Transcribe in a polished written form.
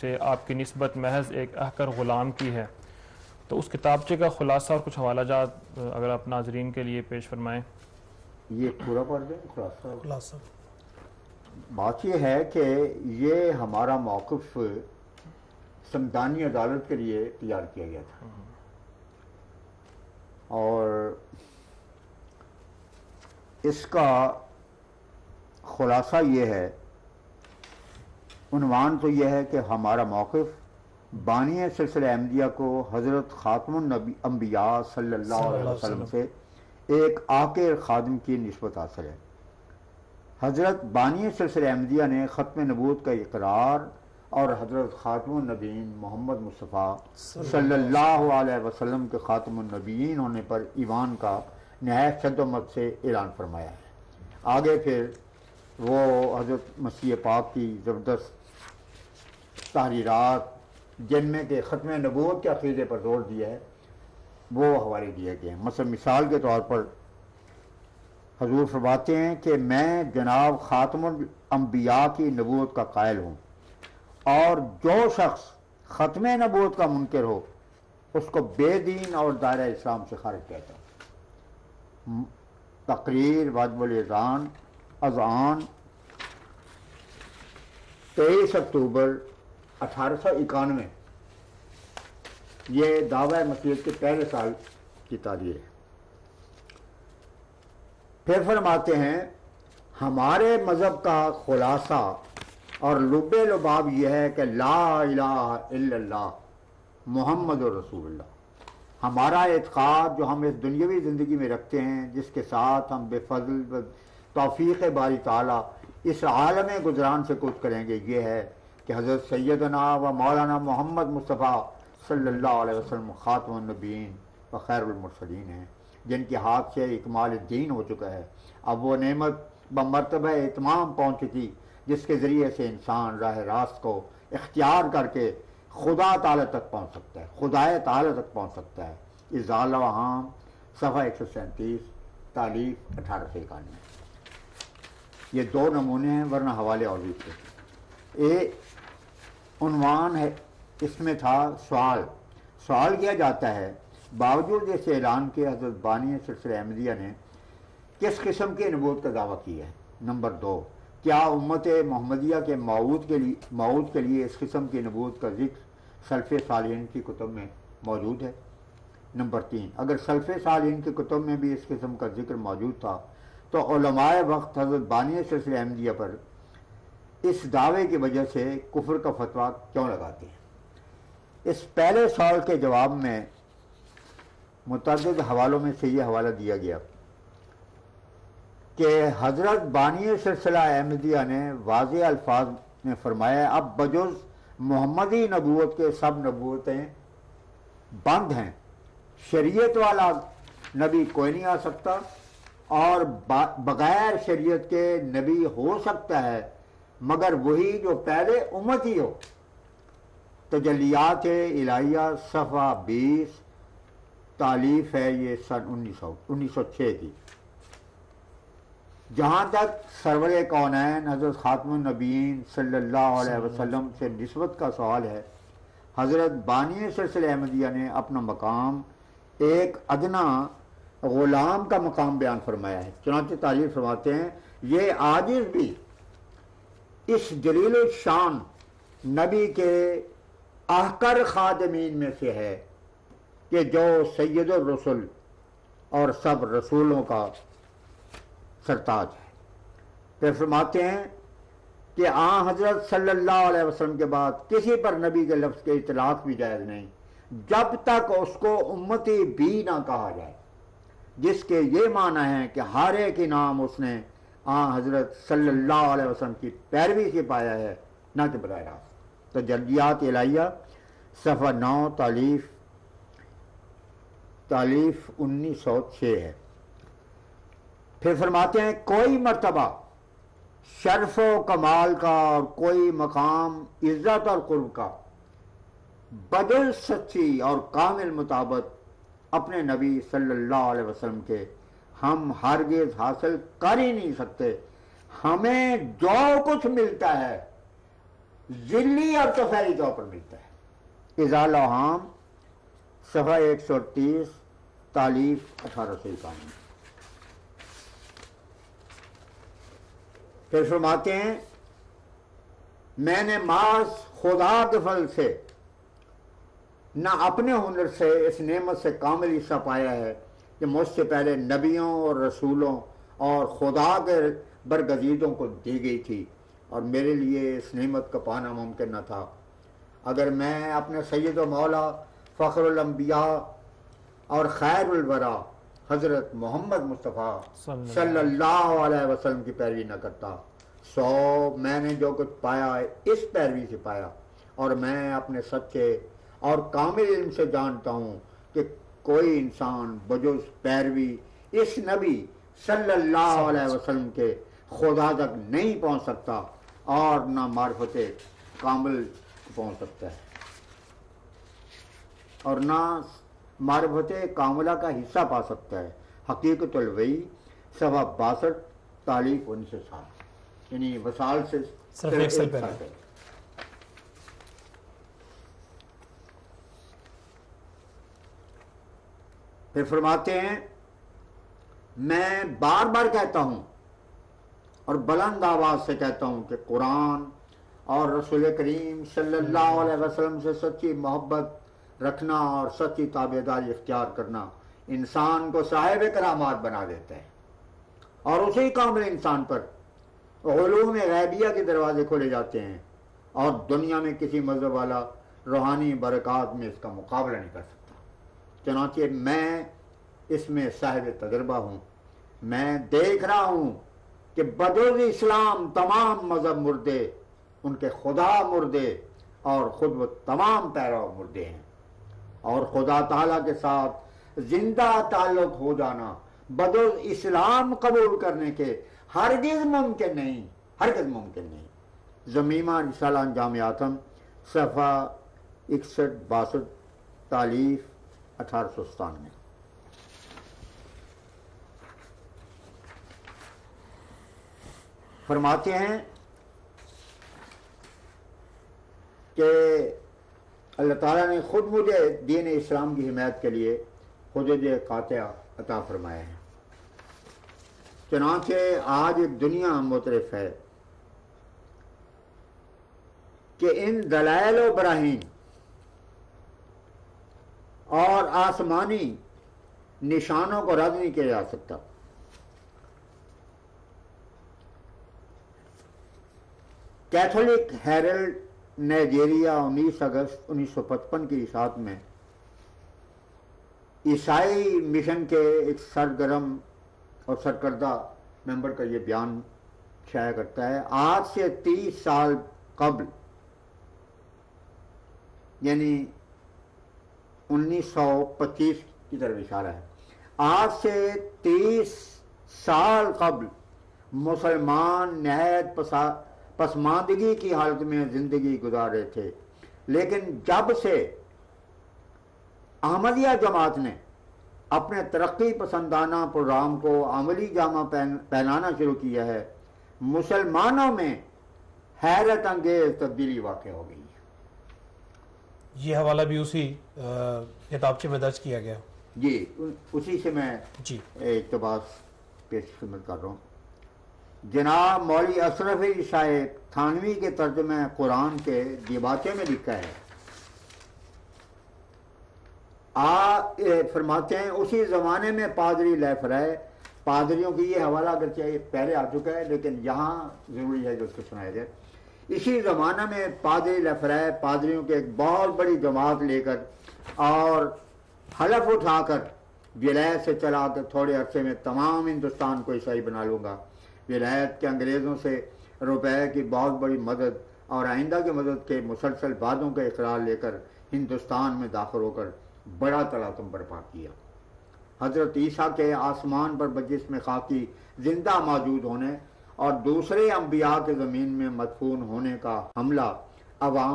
سے آپ کی نسبت محض ایک احقر غلام کی ہے، تو اس کتابچے کا خلاصہ اور کچھ حوالہ جات اگر آپ ناظرین کے لیے پیش فرمائیں۔ یہ پورا پڑھ دیں خلاصہ۔ بات یہ ہے کہ یہ ہمارا موقف سمدانی عدالت کے لیے تیار کیا گیا تھا، اور اس کا خلاصہ یہ ہے، عنوان تو یہ ہے کہ ہمارا موقف بانی سلسلہ احمدیہ کو حضرت خاتم الانبیاء صلی اللہ علیہ وسلم سے ایک آخر خادم کی نسبت حاصل ہے۔ حضرت بانی سلسلہ احمدیہ نے ختم نبوت کا اقرار اور حضرت خاتم النبیین محمد مصطفیٰ صلی اللہ علیہ وسلم کے خاتم النبیین ہونے پر ایمان کا نہایت شد و مت سے اعلان فرمایا ہے۔ آگے پھر وہ حضرت مسیح پاک کی زبردست تحریرات جن میں کہ ختم نبوت کے عقیدے پر زور دیا ہے وہ حوالے دیے گئے ہیں۔ مثال کے طور پر حضور فرماتے ہیں کہ میں جناب خاتم الانبیاء کی نبوت کا قائل ہوں، اور جو شخص ختم نبوت کا منکر ہو اس کو بے دین اور دائرہ اسلام سے خارج کہتا ہوں۔ تقریر واجب الاذان اذان 23 اکتوبر 1891، یہ دعوی مسیحیت کے پہلے سال کی تاریخ ہے۔ پھر فرماتے ہیں ہمارے مذہب کا خلاصہ اور لب لباب یہ ہے کہ لا الہ الا اللہ محمد رسول اللہ۔ ہمارا اعتقاد جو ہم اس دنیاوی زندگی میں رکھتے ہیں، جس کے ساتھ ہم بے فضل توفیق باری تعالیٰ اس عالم گزران سے کچھ کریں گے، یہ ہے کہ حضرت سیدنا و مولانا محمد مصطفیٰ صلی اللہ علیہ وسلم خاتم النبیین و خیر المرسلین ہیں، جن کے ہاتھ سے اکمال الدین ہو چکا ہے۔ اب وہ نعمت بمرتبہ اتمام پہنچ چکی جس کے ذریعے سے انسان راہ راست کو اختیار کر کے خدا تعالی تک پہنچ سکتا ہے، خدائے تعالی تک پہنچ سکتا ہے۔ اضالہ وہام صفحہ 137 تالیف 1891۔ یہ دو نمونے ہیں، ورنہ حوالے اور بھی تھے۔ عنوان ہے، اس میں تھا سوال کیا جاتا ہے باوجود اس اعلان کے حضرت بانی سلسلہ احمدیہ نے کس قسم کی نبوت کا دعویٰ کیا ہے؟ نمبر 2، کیا امت محمدیہ کے موعود کے لیے اس قسم کی نبوت کا ذکر سلف صالحین کی کتب میں موجود ہے؟ نمبر 3، اگر سلف صالحین کی کتب میں بھی اس قسم کا ذکر موجود تھا تو علماء وقت حضرت بانی سلسلہ احمدیہ پر اس دعوے کی وجہ سے کفر کا فتویٰ کیوں لگاتے ہیں؟ اس پہلے سوال کے جواب میں متعدد حوالوں میں سے یہ حوالہ دیا گیا کہ حضرت بانی سلسلہ احمدیہ نے واضح الفاظ میں فرمایا اب بجز محمدی نبوت کے سب نبوتیں بند ہیں، شریعت والا نبی کوئی نہیں آ سکتا، اور بغیر شریعت کے نبی ہو سکتا ہے مگر وہی جو پہلے امتی ہو۔ تجلیات الہیہ صفحہ 20 تالیف ہے یہ سن 1906 کی۔ جہاں تک سرور کونین حضرت خاتم النبیین صلی اللہ علیہ وسلم سے نسبت کا سوال ہے، حضرت بانی سلسلہ احمدیہ نے اپنا مقام ایک ادنا غلام کا مقام بیان فرمایا ہے۔ چنانچہ تعریف فرماتے ہیں یہ عاجز بھی اس جلیل الشان نبی کے احقر خادمین میں سے ہے کہ جو سید الرسل اور سب رسولوں کا سرتاج ہے۔ پھر فرماتے ہیں کہ آن حضرت صلی اللہ علیہ وسلم کے بعد کسی پر نبی کے لفظ کے اطلاق بھی جائز نہیں جب تک اس کو امتی بھی نہ کہا جائے، جس کے یہ معنی ہے کہ ہر ایک انعام اس نے آن حضرت صلی اللہ علیہ وسلم کی پیروی سے پایا ہے، نہ کہ براہ راست۔ تجلیات الہیہ صفحہ 9 تالیف 1906 ہے۔ پھر فرماتے ہیں کوئی مرتبہ شرف و کمال کا اور کوئی مقام عزت اور قرب کا بدل سچی اور کامل مطابق اپنے نبی صلی اللہ علیہ وسلم کے ہم ہرگز حاصل کر ہی نہیں سکتے۔ ہمیں جو کچھ ملتا ہے ذلی اور تفعیلی طور پر ملتا ہے۔ اذا لوحام صفحہ 138 تالیف 1851۔ پھر فرماتے ہیں میں نے محض خدا کے فضل سے نہ اپنے ہنر سے اس نعمت سے کامل حصہ پایا ہے کہ مجھ سے پہلے نبیوں اور رسولوں اور خدا کے برگزیدوں کو دی گئی تھی، اور میرے لیے اس نعمت کا پانا ممکن نہ تھا اگر میں اپنے سید و مولا فخر الانبیاء اور خیر الورا حضرت محمد مصطفیٰ صلی اللہ علیہ وسلم کی پیروی نہ کرتا۔ سو میں نے جو کچھ پایا اس پیروی سے پایا، اور میں اپنے سچے اور کامل علم سے جانتا ہوں کہ کوئی انسان بجز پیروی اس نبی صلی اللہ علیہ وسلم کے خدا تک نہیں پہنچ سکتا اور نہ معرفت کامل پہنچ سکتا ہے، اور نہ معرفت کاملہ کا حصہ پا سکتا ہے۔ حقیقت الوحی صفحہ 62 تالیف 1960، یعنی وصال سے صرف ایک سال پہلے۔ پھر فرماتے ہیں میں بار بار کہتا ہوں اور بلند آواز سے کہتا ہوں کہ قرآن اور رسول کریم صلی اللہ علیہ وسلم سے سچی محبت رکھنا اور سچی تابعداری اختیار کرنا انسان کو صاحب کرامات بنا دیتا ہے، اور اسی کامل انسان پر علوم غیبیہ کے دروازے کھولے جاتے ہیں، اور دنیا میں کسی مذہب والا روحانی برکات میں اس کا مقابلہ نہیں کر سکتا۔ چنانچہ میں اس میں صاحب تجربہ ہوں، میں دیکھ رہا ہوں کہ بجز اسلام تمام مذہب مردے، ان کے خدا مردے اور خود وہ تمام پیرو مردے ہیں، اور خدا تعالیٰ کے ساتھ زندہ تعلق ہو جانا بجز اسلام قبول کرنے کے ہرگز ممکن نہیں، ہرگز ممکن نہیں۔ زمیمہ رسالہ انجام آتم صفحہ 61-62 تالیف 1897۔ فرماتے ہیں کہ اللہ تعالیٰ نے خود مجھے دین اسلام کی حمایت کے لیے حجج قاطعہ عطا فرمایا ہے۔ چنانچہ آج ایک دنیا مترف ہے کہ ان دلائل و براہین اور آسمانی نشانوں کو رد نہیں کیا جا سکتا۔ کیتھولک ہیرلڈ نائجیریا 19 اگست 1955 کی اشاعت میں عیسائی مشن کے ایک سرگرم اور سرکردہ ممبر کا یہ بیان شائع کرتا ہے، آج سے 30 سال قبل یعنی 1925 کی طرف اشارہ ہے، آج سے 30 سال قبل مسلمان نہایت پسماندگی کی حالت میں زندگی گزار رہے تھے، لیکن جب سے احمدیہ جماعت نے اپنے ترقی پسندانہ پروگرام کو عملی جامہ پہنانا شروع کیا ہے، مسلمانوں میں حیرت انگیز تبدیلی واقع ہو گئی ہے۔ یہ حوالہ بھی اسی کتابچے میں درج کیا گیا۔ جی اسی سے میں جی اقتباس پیش خدمت کر رہا ہوں۔ جناب مولوی اشرف علی شاہ تھانوی کے ترجمہ قرآن کے دیباچے میں لکھا ہے، فرماتے ہیں اسی زمانے میں پادری لیفرائے، پادریوں کی یہ حوالہ اگرچہ پہلے آ چکا ہے لیکن یہاں ضروری ہے کہ اس کو سنایا جائے۔ اسی زمانہ میں پادری لیفرائے پادریوں کے ایک بہت بڑی جماعت لے کر اور حلف اٹھا کر ولایت سے چلا کر تھوڑے عرصے میں تمام ہندوستان کو عیسائی بنا لوں گا۔ ولایت کے انگریزوں سے روپے کی بہت بڑی مدد اور آئندہ کی مدد کے مسلسل وعدوں کا اقرار لے کر ہندوستان میں داخل ہو کر بڑا تلاطم برپا کیا۔ حضرت عیسیٰ کے آسمان پر بجسم خاکی زندہ موجود ہونے اور دوسرے انبیاء کے زمین میں مدفون ہونے کا حملہ عوام